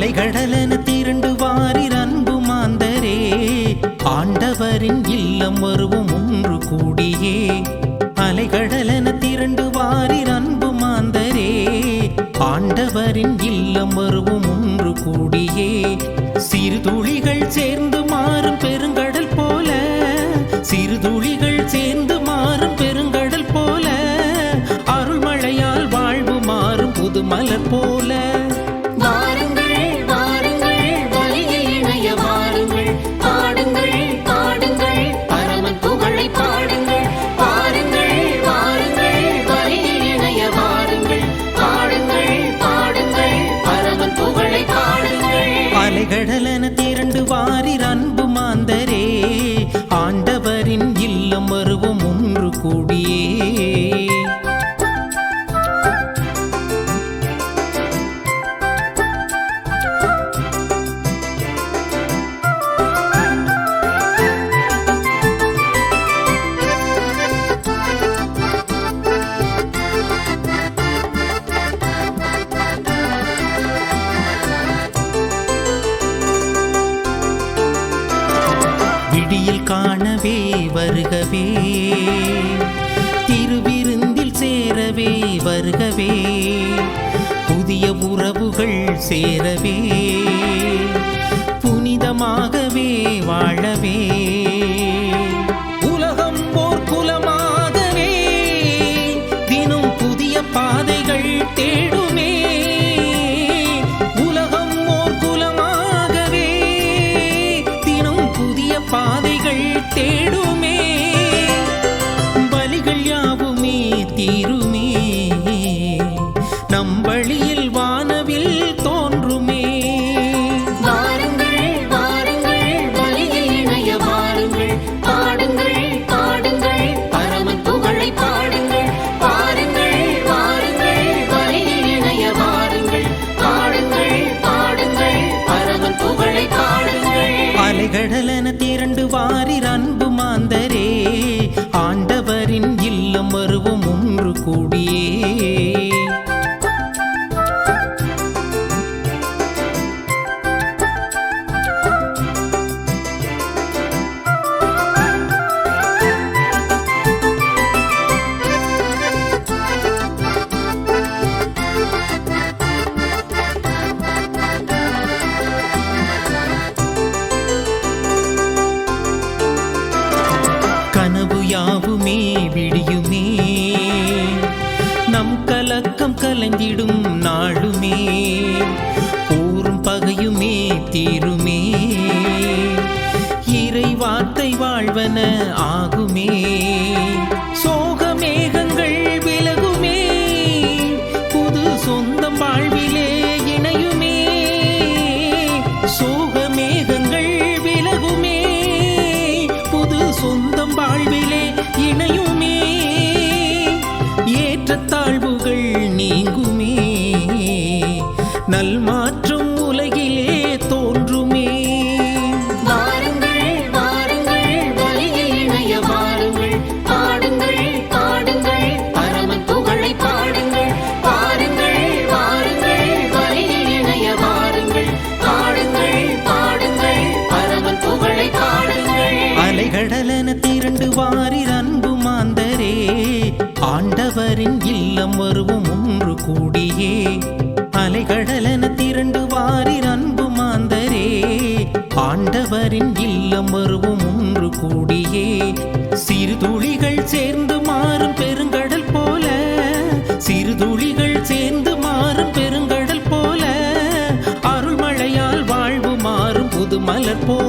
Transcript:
அலைகடலென திரண்டு வாரீர் அன்பு மாந்தரே, ஆண்டவரின் இல்லம் வருவோம் ஒன்று கூடியே. அலைகடலென திரண்டு வாரீர் அன்பு மாந்தரே, ஆண்டவரின் இல்லம் வருவோம் ஒன்று கூடியே. சிறு துளிகள் சேர்ந்து மாறும் பெருங்கடல் போல, சிறு துளிகள் சேர்ந்து மாறும் பெருங்கடல் போல, அருள்மழையால் வாழ்வு மாறும் புது மலர் போல. அலைகடலென திரண்டு வாரீர் அன்பு மாந்தரே, ஆண்டவரின் இல்லம் வருவோம் ஒன்று கூடியே. விடியில் காணவே வருகவே, திருவிருந்தில் சேரவே வருகவே, புதிய உறவுகள் சேரவே, புனிதமாகவே வாழவே, உலகம் ஓர் குலமாகவே தினம் புதிய பாதைகள் தேடுமே. பாதைகள் தேடுமே, பலிகள் யாவுமே தீருமே, நம் வழியில் வானவில் தோன்றுமே. வாருங்கள் வாருங்கள் பலியில் இணைய வாருங்கள், பாடுங்கள் பாடுங்கள் பரமன் புகழை பாடுங்கள். வாருங்கள் வாருங்கள் பலியில் இணைய வாருங்கள், பாடுங்கள் பாடுங்கள் பரமன் புகழை பாடுங்கள். அலைகடலென திரண்டு வாரீர் அன்பு மாந்தரே, ஆண்டவரின் இல்லம் வருவோம் ஒன்று கூடியே. கனவு யாவுமே விடியுமே, நம் கலக்கம் கலங்கிடும் நாளுமே, போரும் பகையுமே தீருமே, இறை வார்த்தை வாழ்வன ஆகுமே, சோகமேகங்கள் விலகுமே, புது சொந்தம் வாழ்விலே இணையுமே, சோகமேகங்கள் விலகுமே, புது சொந்தம் வாழ்விலே இணையுமே, ஏற்றத்தாழ்வுகள் நீங்குமே, நல்மாற்றம் உலகிலே தோன்றுமே. வாருங்கள் வாருங்கள் பலியில் இணைய வாருங்கள், பாடுங்கள் பாடுங்கள் பரமன் புகழை பாடுங்கள். வாருங்கள் வாருங்கள் பலியில் இணைய வாருங்கள், பாடுங்கள் பாடுங்கள் பரமன் புகழை பாடுங்கள். அலைகடலென திரண்டு வாரீர் அன்பு மாந்தரே, ஆண்டவரின் இல்லம் வருவோம் ஒன்று கூடியே. அலைகடலென திரண்டு வாரீர் அன்பு மாந்தரே, ஆண்டவரின் இல்லம் வருவோம் ஒன்று கூடியே. சிறு துளிகள் சேர்ந்து மாறும் பெருங்கடல் போல, சிறு துளிகள் சேர்ந்து மாறும் பெருங்கடல் போல, அருள்மழையால் வாழ்வு மாறும் புது மலர் போல.